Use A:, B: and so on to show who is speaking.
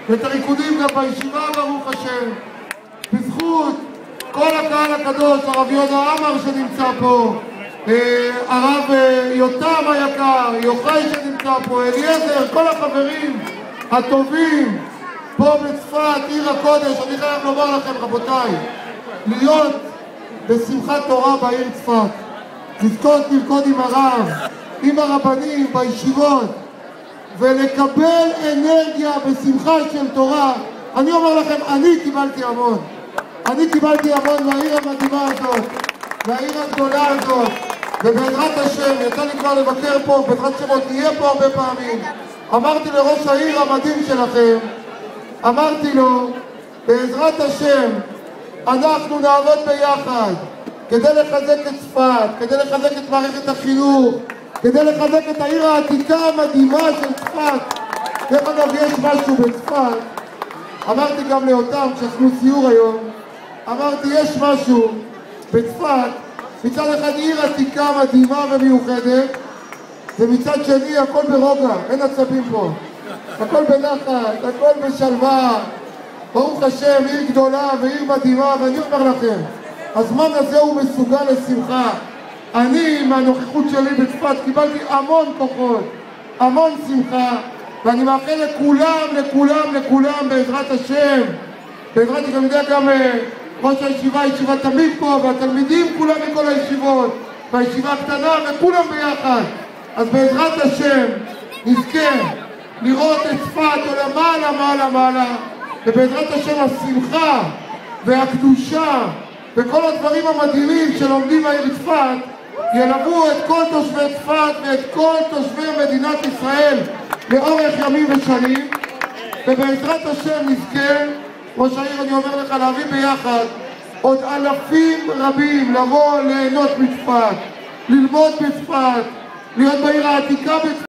A: ואת הריקודים גם בישיבה, ברוך השם. בזכות כל הקהל הקדוש, הרב יהודה עמר שנמצא פה, הרב יותם היקר, יוחאי שנמצא פה, אליעזר, כל החברים הטובים פה בצפת, עיר הקודש. אני חייב לומר לכם, רבותיי, להיות בשמחת תורה בעיר צפת, לזכות לרקוד עם הרב, עם הרבנים, בישיבות, ולקבל אנרגיה בשמחה של תורה. אני אומר לכם, אני קיבלתי המון. אני קיבלתי המון מהעיר המדהימה הזאת, מהעיר הגדולה הזאת, ובעזרת השם, יצא לי כבר לבקר פה, בעזרת השם עוד נהיה פה הרבה פעמים. אמרתי לראש העיר המדהים שלכם, אמרתי לו, בעזרת השם, אנחנו נעבוד ביחד, כדי לחזק את צפת, כדי לחזק את מערכת החינוך, כדי לחזק את העיר העתיקה המדהימה של צפת. דרך אגב, יש משהו בצפת, אמרתי גם לאותם כשעשינו סיור היום, אמרתי, יש משהו בצפת, מצד אחד עיר עתיקה מדהימה ומיוחדת, ומצד שני הכל ברוגע, אין עצבים פה, הכל בנחת, הכל בשלווה, ברוך השם, עיר גדולה ועיר מדהימה. ואני אומר לכם, הזמן הזה הוא מסוגל לשמחה. אני מהנוכחות שלי בצפת קיבלתי המון כוחות, המון שמחה, ואני מאחל לכולם, לכולם, לכולם, בעזרת השם, בעזרת השם. אני יודע גם ראש הישיבה, ישיבה תמיד פה, והתלמידים כולם מכל הישיבות, והישיבה הקטנה וכולם ביחד. אז בעזרת השם נזכה לראות את צפת למעלה, מעלה, מעלה, ובעזרת השם השמחה והקדושה וכל הדברים המדהימים שלומדים בעיר צפת ילוו את כל תושבי צפת ואת כל תושבי מדינת ישראל לאורך ימים ושנים. ובעזרת השם נזכה, ראש העיר, אני אומר לך, להביא ביחד עוד אלפים רבים לבוא ליהנות בצפת, ללמוד בצפת, להיות בעיר העתיקה בצפת.